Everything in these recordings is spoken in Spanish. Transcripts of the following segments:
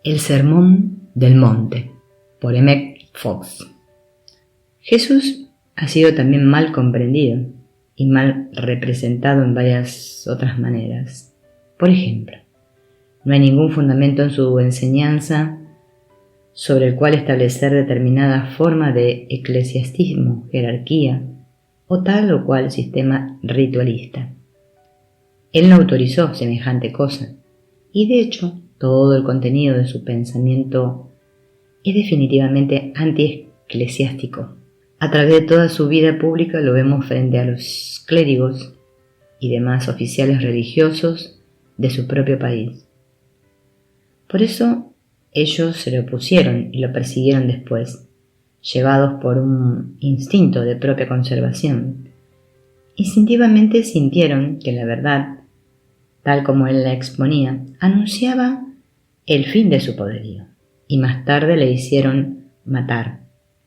El Sermón del Monte, por Emmett Fox. Jesús ha sido también mal comprendido y mal representado en varias otras maneras. Por ejemplo, no hay ningún fundamento en su enseñanza sobre el cual establecer determinada forma de eclesiastismo, jerarquía o tal o cual sistema ritualista. Él no autorizó semejante cosa y de hecho todo el contenido de su pensamiento es definitivamente anti-eclesiástico. A través de toda su vida pública lo vemos frente a los clérigos y demás oficiales religiosos de su propio país. Por eso ellos se le opusieron y lo persiguieron después, llevados por un instinto de propia conservación. Instintivamente sintieron que la verdad, tal como él la exponía, anunciaba el fin de su poderío, y más tarde le hicieron matar.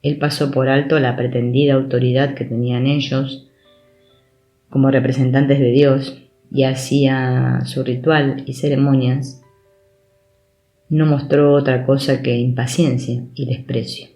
Él pasó por alto la pretendida autoridad que tenían ellos como representantes de Dios y hacía su ritual y ceremonias. No mostró otra cosa que impaciencia y desprecio.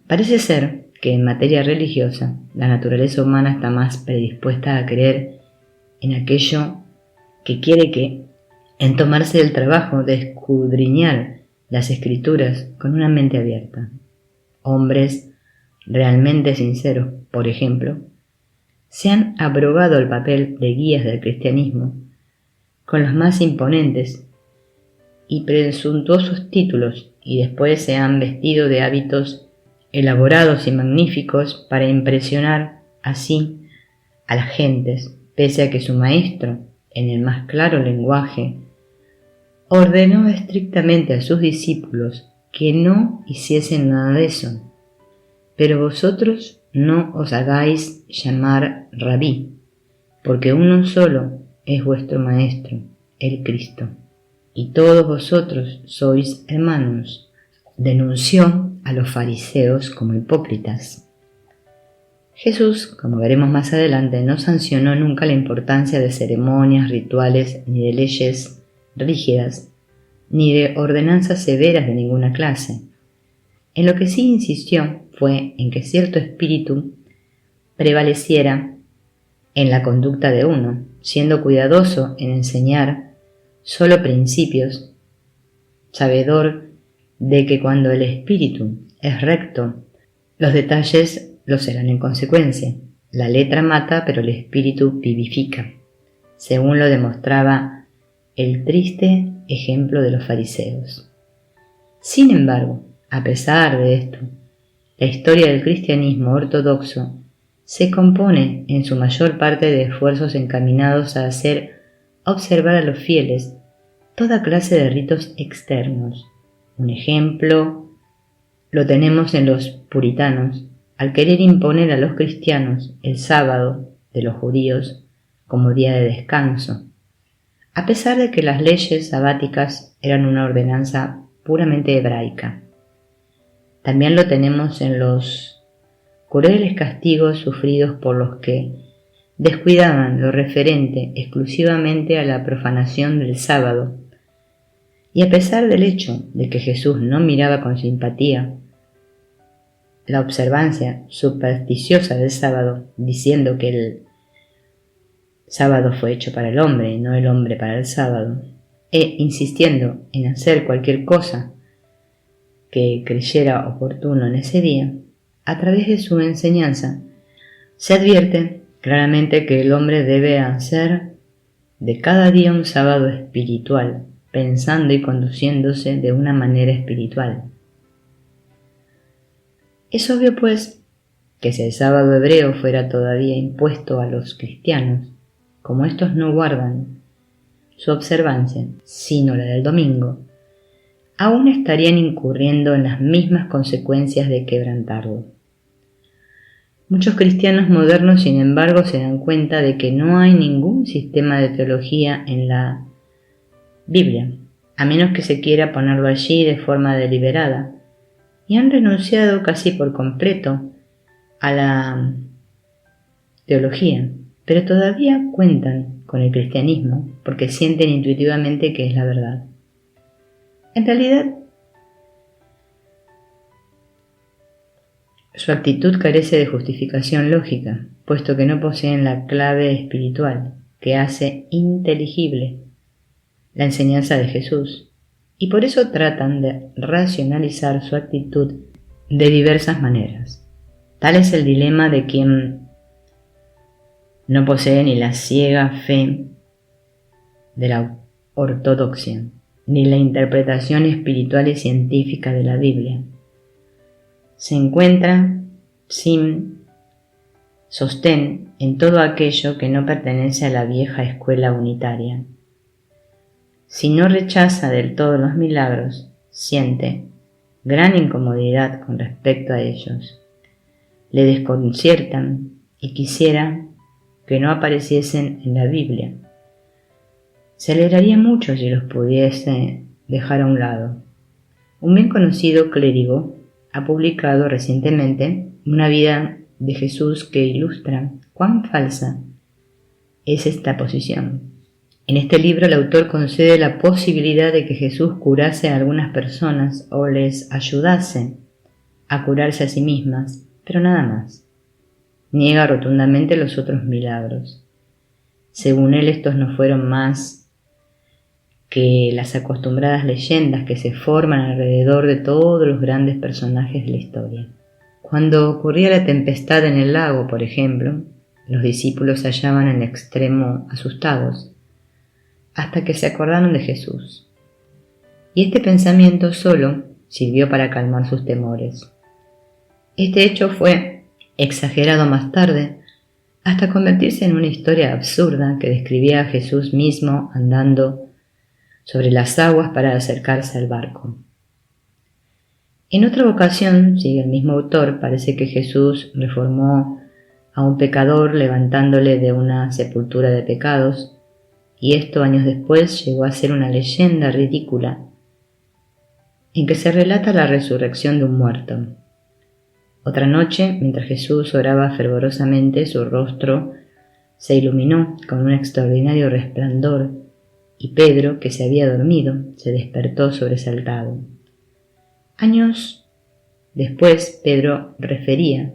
Parece ser que en materia religiosa la naturaleza humana está más predispuesta a creer en aquello que quiere que en tomarse el trabajo de escudriñar las escrituras con una mente abierta. Hombres realmente sinceros, por ejemplo, se han abrogado el papel de guías del cristianismo con los más imponentes y presuntuosos títulos y después se han vestido de hábitos elaborados y magníficos para impresionar así a las gentes, pese a que su maestro, en el más claro lenguaje, ordenó estrictamente a sus discípulos que no hiciesen nada de eso. Pero vosotros no os hagáis llamar rabí, porque uno solo es vuestro maestro, el Cristo, y todos vosotros sois hermanos. Denunció a los fariseos como hipócritas. Jesús, como veremos más adelante, no sancionó nunca la importancia de ceremonias, rituales, ni de leyes rígidas, ni de ordenanzas severas de ninguna clase. En lo que sí insistió fue en que cierto espíritu prevaleciera en la conducta de uno, siendo cuidadoso en enseñar solo principios, sabedor de que cuando el espíritu es recto, los detalles lo serán en consecuencia. La letra mata, pero el espíritu vivifica, según lo demostraba el triste ejemplo de los fariseos. Sin embargo, a pesar de esto, la historia del cristianismo ortodoxo se compone en su mayor parte de esfuerzos encaminados a hacer observar a los fieles toda clase de ritos externos. Un ejemplo lo tenemos en los puritanos, al querer imponer a los cristianos el sábado de los judíos como día de descanso, a pesar de que las leyes sabáticas eran una ordenanza puramente hebraica. También lo tenemos en los crueles castigos sufridos por los que descuidaban lo referente exclusivamente a la profanación del sábado, y a pesar del hecho de que Jesús no miraba con simpatía la observancia supersticiosa del sábado, diciendo que el sábado fue hecho para el hombre y no el hombre para el sábado, e insistiendo en hacer cualquier cosa que creyera oportuno en ese día, a través de su enseñanza se advierte claramente que el hombre debe hacer de cada día un sábado espiritual, pensando y conduciéndose de una manera espiritual. Es obvio, pues, que si el sábado hebreo fuera todavía impuesto a los cristianos, como estos no guardan su observancia, sino la del domingo, aún estarían incurriendo en las mismas consecuencias de quebrantarlo. Muchos cristianos modernos, sin embargo, se dan cuenta de que no hay ningún sistema de teología en la Biblia, a menos que se quiera ponerlo allí de forma deliberada, y han renunciado casi por completo a la teología, pero todavía cuentan con el cristianismo porque sienten intuitivamente que es la verdad. En realidad, Su actitud carece de justificación lógica, puesto que no poseen la clave espiritual que hace inteligible la enseñanza de Jesús, y por eso tratan de racionalizar su actitud de diversas maneras. Tal es el dilema de quien no posee ni la ciega fe de la ortodoxia, ni la interpretación espiritual y científica de la Biblia. Se encuentra sin sostén en todo aquello que no pertenece a la vieja escuela unitaria. Si no rechaza del todo los milagros, siente gran incomodidad con respecto a ellos. Le desconciertan y quisiera que no apareciesen en la Biblia. Se alegraría mucho si los pudiese dejar a un lado. Un bien conocido clérigo ha publicado recientemente una vida de Jesús que ilustra cuán falsa es esta posición. En este libro el autor concede la posibilidad de que Jesús curase a algunas personas o les ayudase a curarse a sí mismas, pero nada más. Niega rotundamente los otros milagros. Según él, estos no fueron más que las acostumbradas leyendas que se forman alrededor de todos los grandes personajes de la historia. Cuando ocurría la tempestad en el lago, por ejemplo, los discípulos se hallaban en extremo asustados, hasta que se acordaron de Jesús. Y este pensamiento solo sirvió para calmar sus temores. Este hecho fue exagerado más tarde, hasta convertirse en una historia absurda que describía a Jesús mismo andando sobre las aguas para acercarse al barco. En otra ocasión, sigue el mismo autor, parece que Jesús reformó a un pecador levantándole de una sepultura de pecados, y esto años después llegó a ser una leyenda ridícula en que se relata la resurrección de un muerto. Otra noche, mientras Jesús oraba fervorosamente, su rostro se iluminó con un extraordinario resplandor, y Pedro, que se había dormido, se despertó sobresaltado. Años después, Pedro refería,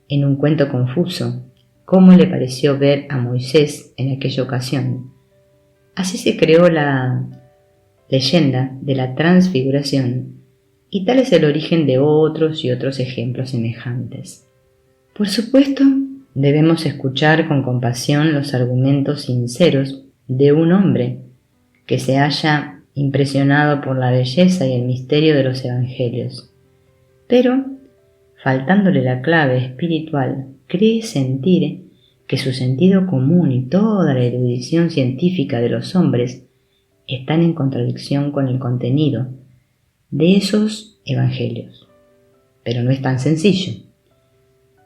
en un cuento confuso, cómo le pareció ver a Moisés en aquella ocasión. Así se creó la leyenda de la transfiguración, y tal es el origen de otros y otros ejemplos semejantes. Por supuesto, debemos escuchar con compasión los argumentos sinceros de un hombre que se haya impresionado por la belleza y el misterio de los evangelios, pero, faltándole la clave espiritual, cree sentir que su sentido común y toda la erudición científica de los hombres están en contradicción con el contenido de esos evangelios. Pero no es tan sencillo.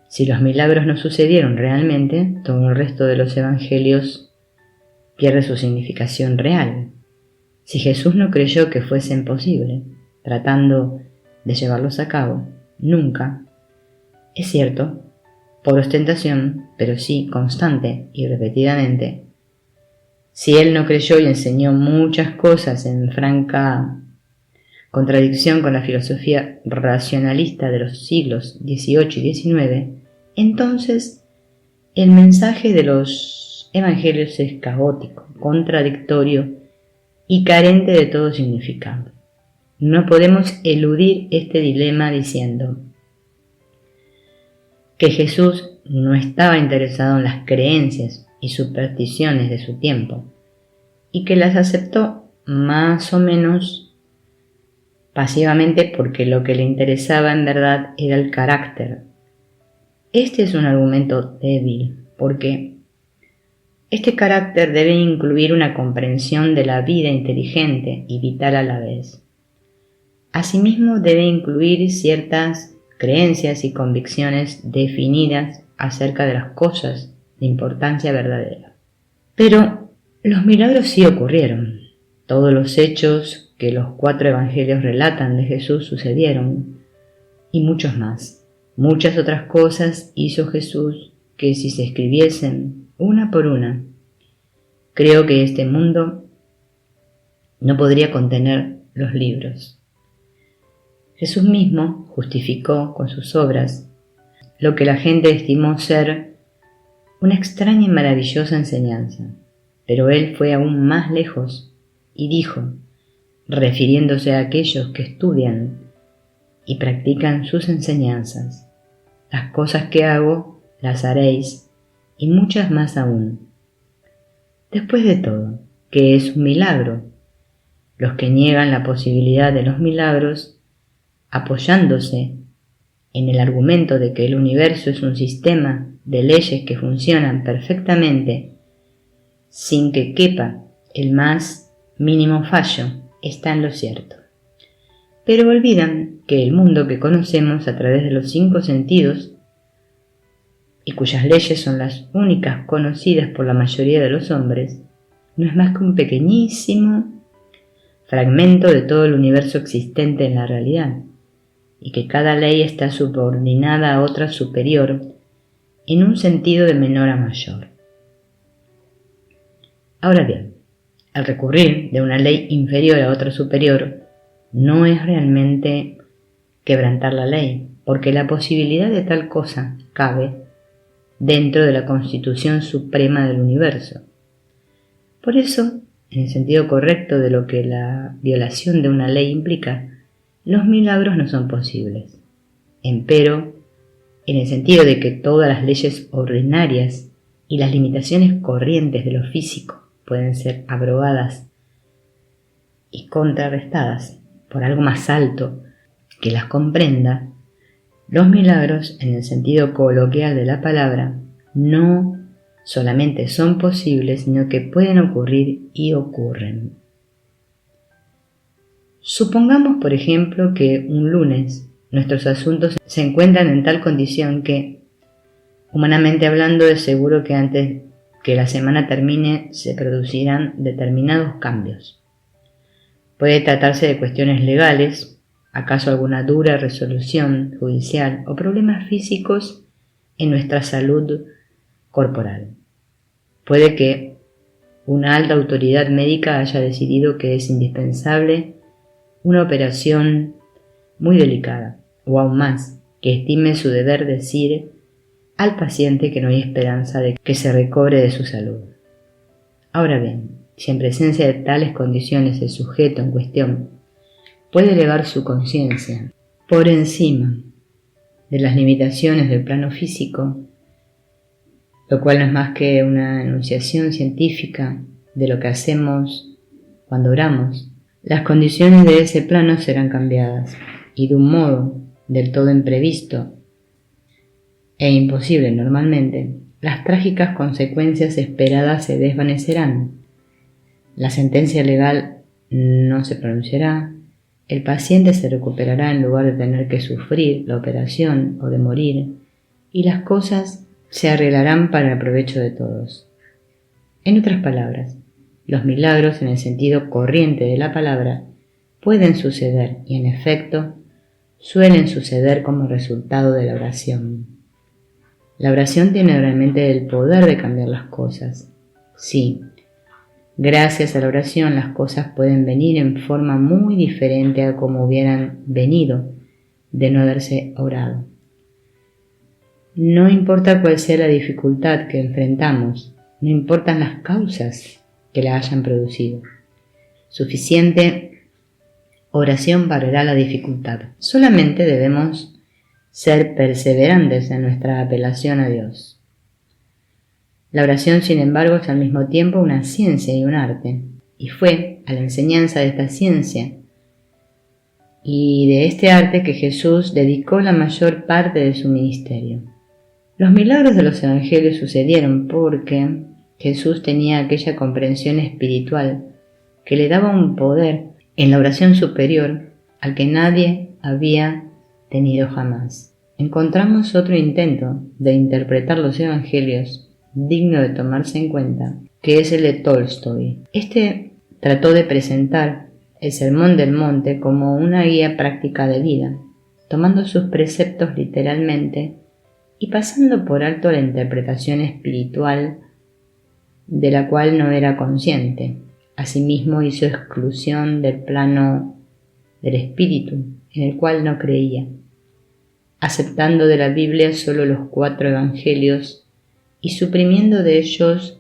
Si los milagros no sucedieron realmente, todo el resto de los evangelios pierde su significación real. Si Jesús no creyó que fuesen posible, tratando de llevarlos a cabo, nunca, es cierto, por ostentación, pero sí constante y repetidamente, si él no creyó y enseñó muchas cosas en franca contradicción con la filosofía racionalista de los siglos XVIII y XIX, entonces el mensaje de los evangelios es caótico, contradictorio y carente de todo significado. No podemos eludir este dilema diciendo que Jesús no estaba interesado en las creencias y supersticiones de su tiempo, y que las aceptó más o menos pasivamente porque lo que le interesaba en verdad era el carácter. Este es un argumento débil, porque este carácter debe incluir una comprensión de la vida inteligente y vital a la vez. Asimismo, debe incluir ciertas creencias y convicciones definidas acerca de las cosas de importancia verdadera. Pero los milagros sí ocurrieron. Todos los hechos que los 4 evangelios relatan de Jesús sucedieron, y muchos más. Muchas otras cosas hizo Jesús que, si se escribiesen una por una, creo que este mundo no podría contener los libros. Jesús mismo justificó con sus obras lo que la gente estimó ser una extraña y maravillosa enseñanza. Pero él fue aún más lejos y dijo, refiriéndose a aquellos que estudian y practican sus enseñanzas: las cosas que hago, las haréis, y muchas más aún. Después de todo, ¿qué es un milagro? Los que niegan la posibilidad de los milagros, apoyándose en el argumento de que el universo es un sistema de leyes que funcionan perfectamente sin que quepa el más mínimo fallo, está en lo cierto. Pero olvidan que el mundo que conocemos a través de los 5 sentidos, y cuyas leyes son las únicas conocidas por la mayoría de los hombres, no es más que un pequeñísimo fragmento de todo el universo existente en la realidad, y que cada ley está subordinada a otra superior en un sentido de menor a mayor. Ahora bien, al recurrir de una ley inferior a otra superior, no es realmente quebrantar la ley, porque la posibilidad de tal cosa cabe dentro de la constitución suprema del universo. Por eso, en el sentido correcto de lo que la violación de una ley implica, los milagros no son posibles. Empero, en el sentido de que todas las leyes ordinarias y las limitaciones corrientes de lo físico pueden ser abrogadas y contrarrestadas por algo más alto que las comprenda, los milagros, en el sentido coloquial de la palabra, no solamente son posibles, sino que pueden ocurrir y ocurren. Supongamos, por ejemplo, que un lunes nuestros asuntos se encuentran en tal condición que, humanamente hablando, es seguro que antes que la semana termine se producirán determinados cambios. Puede tratarse de cuestiones legales, acaso alguna dura resolución judicial o problemas físicos en nuestra salud corporal. Puede que una alta autoridad médica haya decidido que es indispensable una operación muy delicada, o aún más, que estime su deber decir al paciente que no hay esperanza de que se recobre de su salud. Ahora bien, si en presencia de tales condiciones el sujeto en cuestión puede elevar su conciencia por encima de las limitaciones del plano físico, lo cual no es más que una enunciación científica de lo que hacemos cuando oramos, las condiciones de ese plano serán cambiadas, y de un modo del todo imprevisto e imposible normalmente, las trágicas consecuencias esperadas se desvanecerán. La sentencia legal no se pronunciará, el paciente se recuperará en lugar de tener que sufrir la operación o de morir, y las cosas se arreglarán para el provecho de todos. En otras palabras, los milagros en el sentido corriente de la palabra pueden suceder y en efecto suelen suceder como resultado de la oración. La oración tiene realmente el poder de cambiar las cosas. Sí, gracias a la oración las cosas pueden venir en forma muy diferente a como hubieran venido de no haberse orado. No importa cuál sea la dificultad que enfrentamos, no importan las causas que la hayan producido. Suficiente oración barrerá la dificultad. Solamente debemos ser perseverantes en nuestra apelación a Dios. La oración, sin embargo, es al mismo tiempo una ciencia y un arte, y fue a la enseñanza de esta ciencia y de este arte que Jesús dedicó la mayor parte de su ministerio. Los milagros de los evangelios sucedieron porque Jesús tenía aquella comprensión espiritual que le daba un poder en la oración superior al que nadie había tenido jamás. Encontramos otro intento de interpretar los evangelios digno de tomarse en cuenta, que es el de Tolstoy. Este trató de presentar el Sermón del Monte como una guía práctica de vida, tomando sus preceptos literalmente y pasando por alto la interpretación espiritual de la cual no era consciente. Asimismo hizo exclusión del plano del espíritu, en el cual no creía. aceptando de la Biblia solo los 4 evangelios y suprimiendo de ellos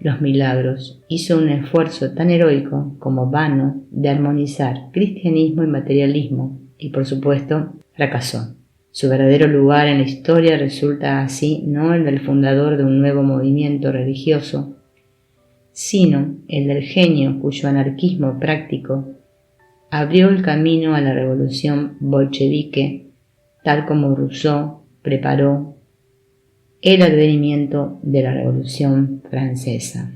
los milagros, hizo un esfuerzo tan heroico como vano de armonizar cristianismo y materialismo y, por supuesto, fracasó. Su verdadero lugar en la historia resulta así no el del fundador de un nuevo movimiento religioso, sino el del genio cuyo anarquismo práctico abrió el camino a la revolución bolchevique, tal como Rousseau preparó el advenimiento de la Revolución Francesa.